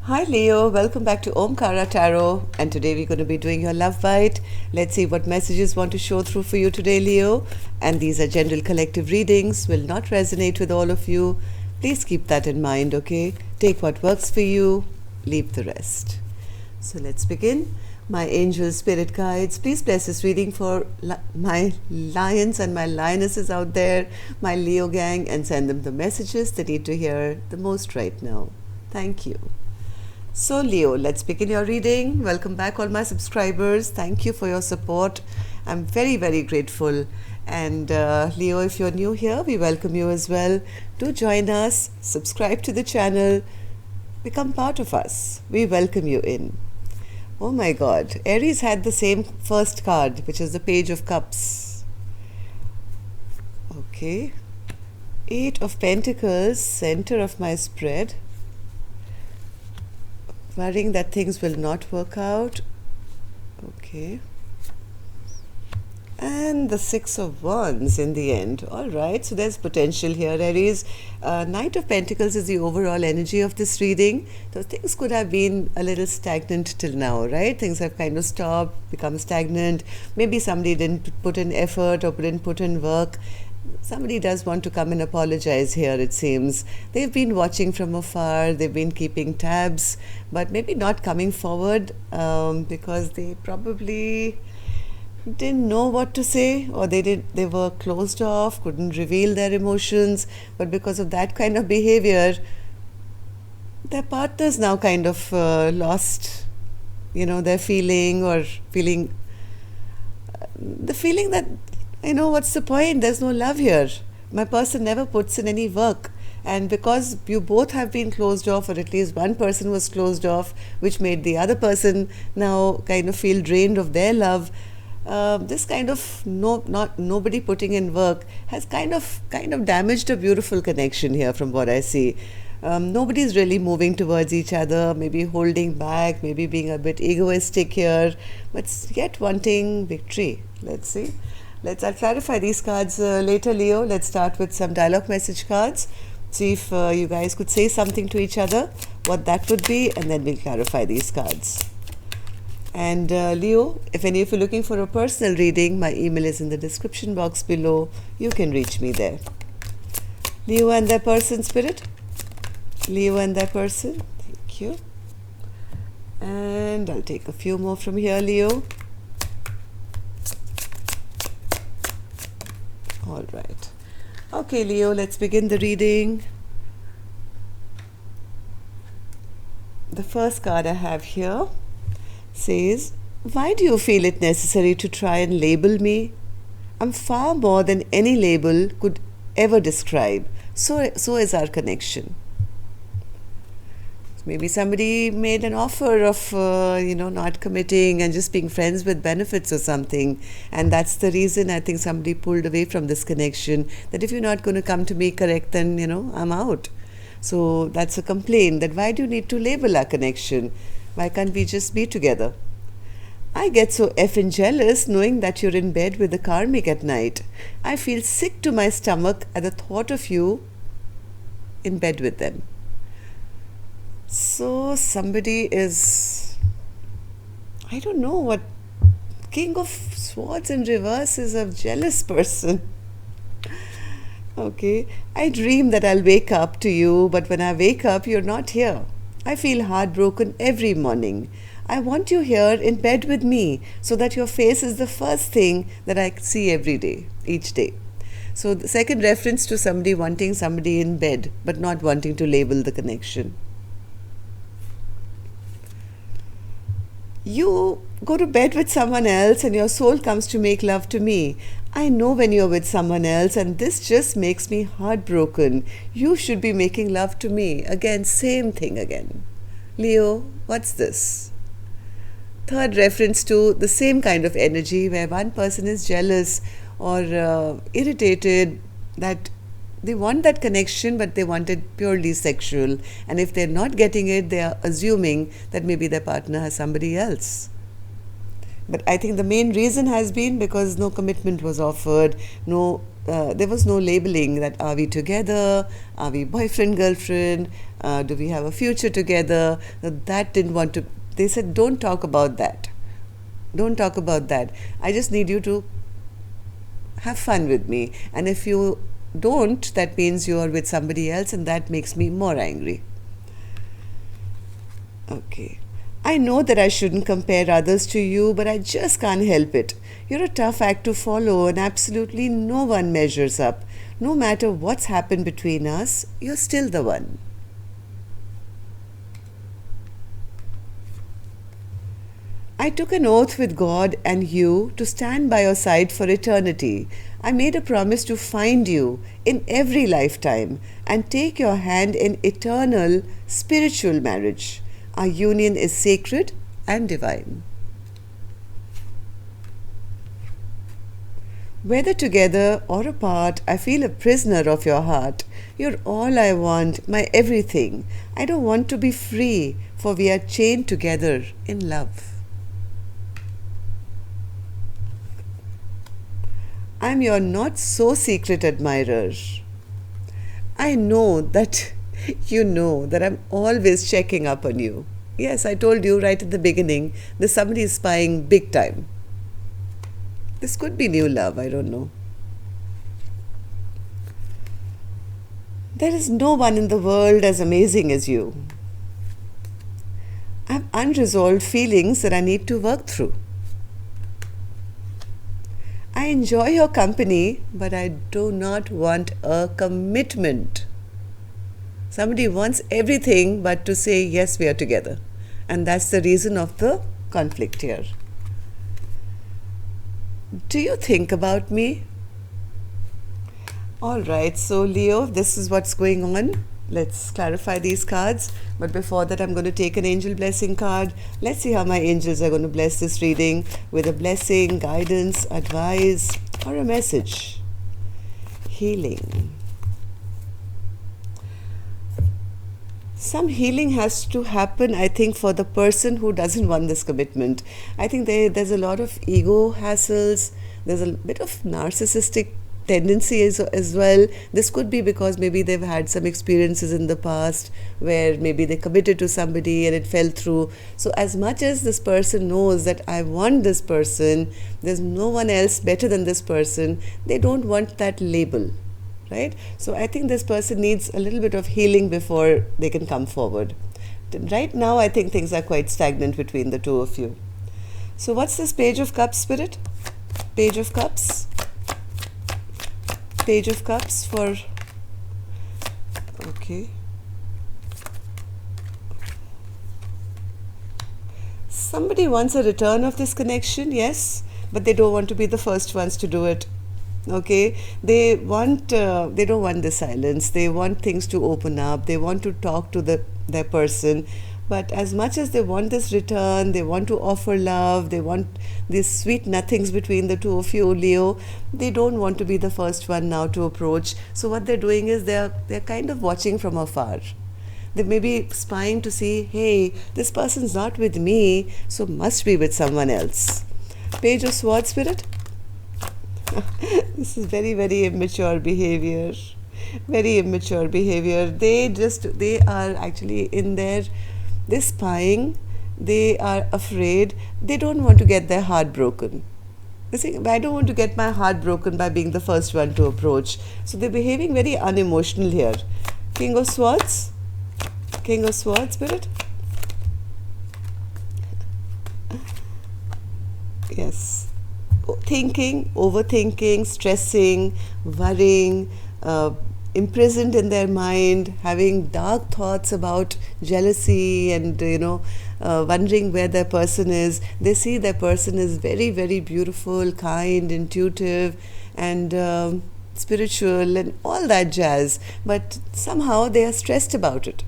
Hi Leo, welcome back to Omkara Tarot, and today we're going to be doing your love bite. Let's see what messages want to show through for you today, Leo. And these are general collective readings, will not resonate with all of you. Please keep that in mind, okay? Take what works for you, leave the rest. So let's begin. My angel spirit guides, please bless this reading for my lions and my lionesses out there, my Leo gang, and send them the messages they need to hear the most right now. Thank you. So Leo, let's begin your reading. Welcome back all my subscribers. Thank you for your support. I'm very, very grateful. And Leo, if you're new here, we welcome you as well. Do join us, subscribe to the channel, become part of us. We welcome you in. Oh my God, Aries had the same first card, which is the Page of Cups. Okay. 8 of Pentacles, center of my spread. Worrying that things will not work out. Okay. And the 6 of Wands in the end. All right, so there's potential here, Aries. Knight of Pentacles is the overall energy of this reading. So things could have been a little stagnant till now, right? Things have kind of stopped, become stagnant. Maybe somebody didn't put in effort or didn't put in work. Somebody does want to come and apologize here, it seems. They've been watching from afar, they've been keeping tabs, but maybe not coming forward because they probably didn't know what to say, or they were closed off, couldn't reveal their emotions. But because of that kind of behavior, their partners now kind of lost, their feeling, or feeling the feeling that, what's the point? There's no love here. My person never puts in any work. And because you both have been closed off, or at least one person was closed off, which made the other person now kind of feel drained of their love, this kind of nobody putting in work has kind of damaged a beautiful connection here from what I see. Nobody's really moving towards each other, maybe holding back, maybe being a bit egoistic here, but yet wanting victory. Let's see. I'll clarify these cards later, Leo. Let's start with some dialogue message cards. See if you guys could say something to each other, what that would be, and then we'll clarify these cards. And Leo, if any of you are looking for a personal reading, my email is in the description box below. You can reach me there. Leo and their person, spirit. Leo and their person. Thank you. And I'll take a few more from here, Leo. All right. Okay, Leo, let's begin the reading. The first card I have here says, why do you feel it necessary to try and label me? I'm far more than any label could ever describe. So is our connection. Maybe somebody made an offer of, not committing and just being friends with benefits or something. And that's the reason I think somebody pulled away from this connection. That if you're not going to come to me correct, then, I'm out. So that's a complaint, that why do you need to label our connection? Why can't we just be together? I get so effing jealous knowing that you're in bed with the karmic at night. I feel sick to my stomach at the thought of you in bed with them. So somebody is, I don't know what, King of Swords in reverse is a jealous person. Okay, I dream that I'll wake up to you, but when I wake up, you're not here. I feel heartbroken every morning. I want you here in bed with me so that your face is the first thing that I see every day, each day. So the second reference to somebody wanting somebody in bed, but not wanting to label the connection. You go to bed with someone else and your soul comes to make love to me. I know when you're with someone else, and this just makes me heartbroken. You should be making love to me. Again, same thing again. Leo, what's this? Third reference to the same kind of energy where one person is jealous or irritated that they want that connection, but they want it purely sexual. And if they're not getting it, they are assuming that maybe their partner has somebody else. But I think the main reason has been because no commitment was offered, there was no labeling that are we together, are we boyfriend, girlfriend, Do we have a future together? That didn't want to. They said, don't talk about that. Don't talk about that. I just need you to have fun with me. And if you don't, that means you are with somebody else, and that makes me more angry. Okay. I know that I shouldn't compare others to you, but I just can't help it. You're a tough act to follow, and absolutely no one measures up. No matter what's happened between us, you're still the one. I took an oath with God and you to stand by your side for eternity. I made a promise to find you in every lifetime and take your hand in eternal spiritual marriage. Our union is sacred and divine. Whether together or apart, I feel a prisoner of your heart. You're all I want, my everything. I don't want to be free, for we are chained together in love. I'm your not so secret admirer. I know that you know that I'm always checking up on you. Yes, I told you right at the beginning that somebody is spying big time. This could be new love, I don't know. There is no one in the world as amazing as you. I have unresolved feelings that I need to work through. I enjoy your company, but I do not want a commitment. Somebody wants everything but to say, yes, we are together. And that's the reason of the conflict here. Do you think about me? All right, so Leo, this is what's going on. Let's clarify these cards. But before that, I'm going to take an angel blessing card. Let's see how my angels are going to bless this reading with a blessing, guidance, advice, or a message. Healing. Some healing has to happen, I think, for the person who doesn't want this commitment. I think there's a lot of ego hassles. There's a bit of narcissistic tendency as well. This could be because maybe they've had some experiences in the past where maybe they committed to somebody and it fell through. So as much as this person knows that I want this person, there's no one else better than this person, they don't want that label. Right? So I think this person needs a little bit of healing before they can come forward. Right now, I think things are quite stagnant between the two of you. So what's this Page of Cups, Spirit? Page of Cups. Page of Cups for... Okay. Somebody wants a return of this connection, yes, but they don't want to be the first ones to do it. Okay, they don't want the silence. They want things to open up. They want to talk to their person. But as much as they want this return, they want to offer love, they want these sweet nothings between the two of you, Leo, they don't want to be the first one now to approach. So what they're doing is they're kind of watching from afar. They may be spying to see, hey, this person's not with me, so must be with someone else. Page of Swords, Spirit. This is very, very immature behavior. Very immature behavior. They are actually in there, they're spying, they are afraid, they don't want to get their heart broken. They say, I don't want to get my heart broken by being the first one to approach. So they're behaving very unemotional here. King of Swords. King of Swords, Spirit. Yes. Thinking, overthinking, stressing, worrying, imprisoned in their mind, having dark thoughts about jealousy and, wondering where their person is. They see their person is very, very beautiful, kind, intuitive, and spiritual and all that jazz. But somehow they are stressed about it.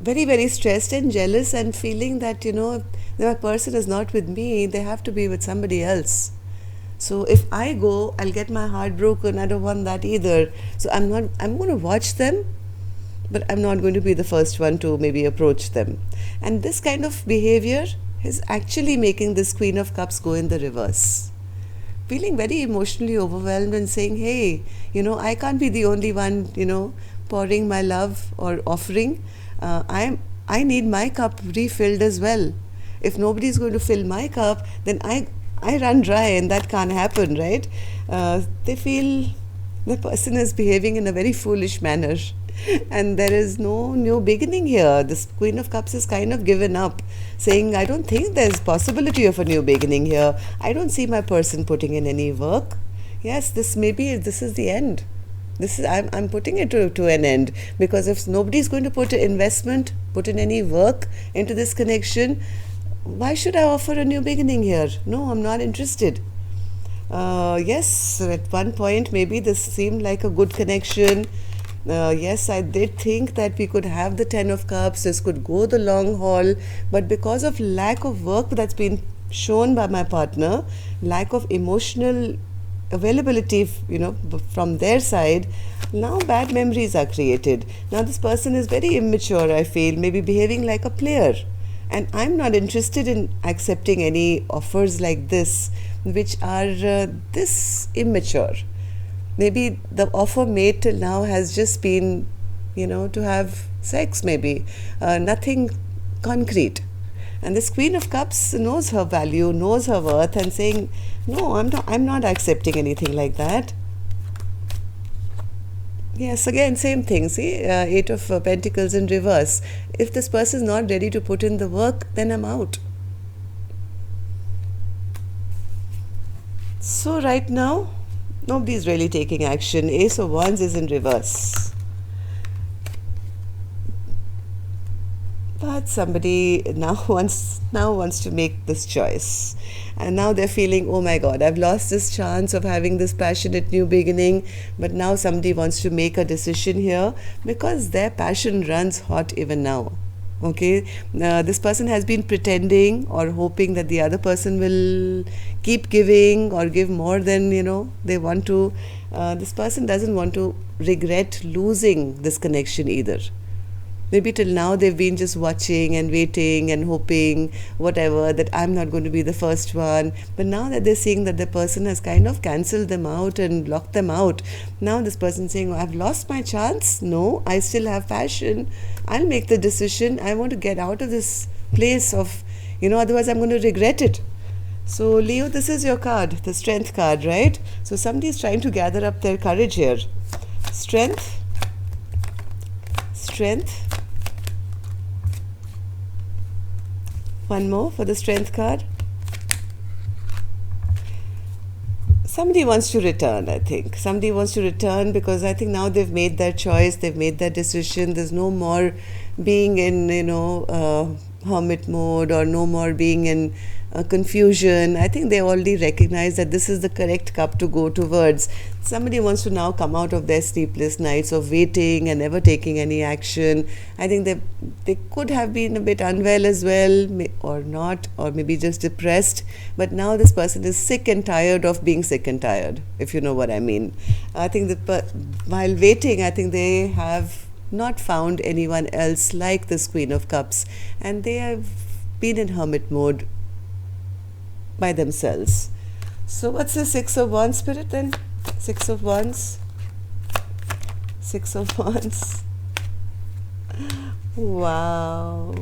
Very, very stressed and jealous and feeling that, if the person is not with me, they have to be with somebody else. So if I go, I'll get my heart broken. I don't want that either. So I'm going to watch them, but I'm not going to be the first one to maybe approach them. And this kind of behavior is actually making this Queen of Cups go in the reverse. Feeling very emotionally overwhelmed and saying, hey, I can't be the only one, pouring my love or offering, I need my cup refilled as well. If nobody is going to fill my cup, then I run dry, and that can't happen, right? They feel the person is behaving in a very foolish manner, and there is no new beginning here. This Queen of Cups is kind of given up, saying, I don't think there's possibility of a new beginning here. I don't see my person putting in any work. Yes, this is the end. I'm putting it to an end, because if nobody's going to put an investment, put in any work into this connection, why should I offer a new beginning here? No, I'm not interested. Yes, at one point maybe this seemed like a good connection. Yes, I did think that we could have the Ten of Cups, this could go the long haul, but because of lack of work that's been shown by my partner, lack of emotional availability, from their side, now bad memories are created. Now this person is very immature, I feel, maybe behaving like a player. And I'm not interested in accepting any offers like this, which are this immature. Maybe the offer made till now has just been, to have sex, maybe. Nothing concrete. And this Queen of Cups knows her value, knows her worth, and saying, no, I'm not accepting anything like that. Yes, again, same thing. See, Eight of Pentacles in reverse. If this person is not ready to put in the work, then I'm out. So right now, nobody is really taking action. Ace of Wands is in reverse. But somebody now wants to make this choice. And now they're feeling, oh my God, I've lost this chance of having this passionate new beginning. But now somebody wants to make a decision here, because their passion runs hot even now. Okay, this person has been pretending or hoping that the other person will keep giving or give more than they want to. This person doesn't want to regret losing this connection either. Maybe till now they've been just watching and waiting and hoping, whatever, that I'm not going to be the first one. But now that they're seeing that the person has kind of cancelled them out and locked them out, now this person saying, I've lost my chance. No, I still have passion. I'll make the decision. I want to get out of this place of, otherwise I'm going to regret it. So Leo, this is your card, the Strength card, right? So somebody is trying to gather up their courage here. Strength. One more for the Strength card. Somebody wants to return, I think. Somebody wants to return, because I think now they've made their choice, they've made their decision. There's no more being in, hermit mode, or no more being in confusion. I think they already recognize that this is the correct cup to go towards. Somebody wants to now come out of their sleepless nights of waiting and never taking any action. I think they could have been a bit unwell as well, or not, or maybe just depressed. But now this person is sick and tired of being sick and tired, if you know what I mean. I think that while waiting, I think they have not found anyone else like this Queen of Cups, and they have been in hermit mode by themselves. So what's the Six of Wands, Spirit, then? Six of Wands. Wow,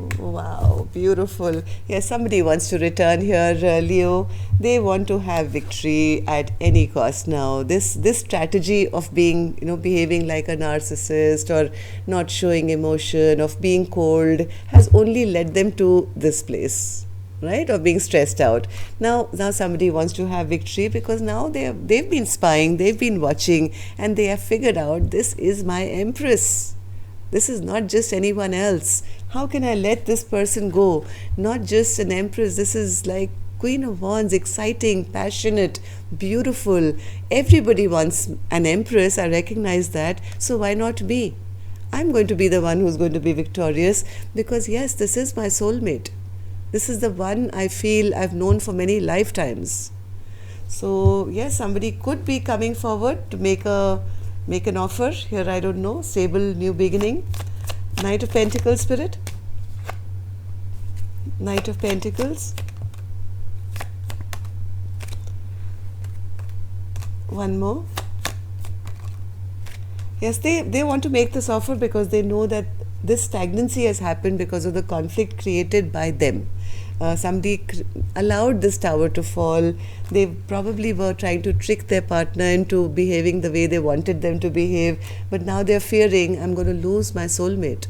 beautiful. Yes, somebody wants to return here, Leo. They want to have victory at any cost now. This strategy of being, behaving like a narcissist, or not showing emotion, of being cold, has only led them to this place, right, of being stressed out. Now somebody wants to have victory, because now they've been spying, they've been watching, and they have figured out, this is my Empress. This is not just anyone else. How can I let this person go? Not just an Empress. This is like Queen of Wands, exciting, passionate, beautiful. Everybody wants an Empress. I recognize that. So why not me? I'm going to be the one who's going to be victorious, because yes, this is my soulmate. This is the one I feel I've known for many lifetimes. So yes, somebody could be coming forward to make an offer here. I don't know. Stable new beginning. Knight of Pentacles, Spirit. Knight of Pentacles. One more. Yes, they want to make this offer because they know that this stagnancy has happened because of the conflict created by them. Somebody allowed this tower to fall. They probably were trying to trick their partner into behaving the way they wanted them to behave, but now they're fearing, I'm going to lose my soulmate.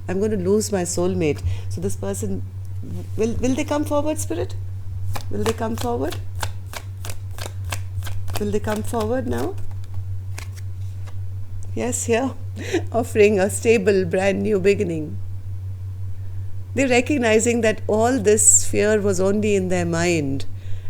I'm going to lose my soulmate. So this person, will they come forward, Spirit? Will they come forward? Will they come forward now? Yes, here, offering a stable, brand new beginning. They're recognizing that all this fear was only in their mind,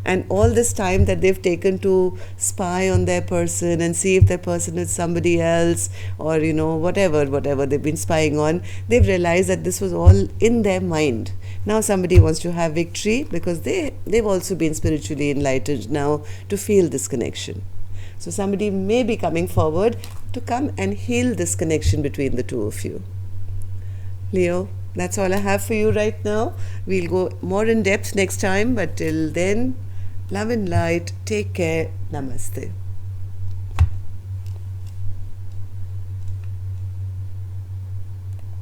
and all this time that they've taken to spy on their person and see if their person is somebody else, or whatever they've been spying on, they've realized that this was all in their mind. Now somebody wants to have victory because they've also been spiritually enlightened now to feel this connection. So somebody may be coming forward to come and heal this connection between the two of you. Leo, that's all I have for you right now. We'll go more in depth next time, but till then, love and light. Take care. Namaste.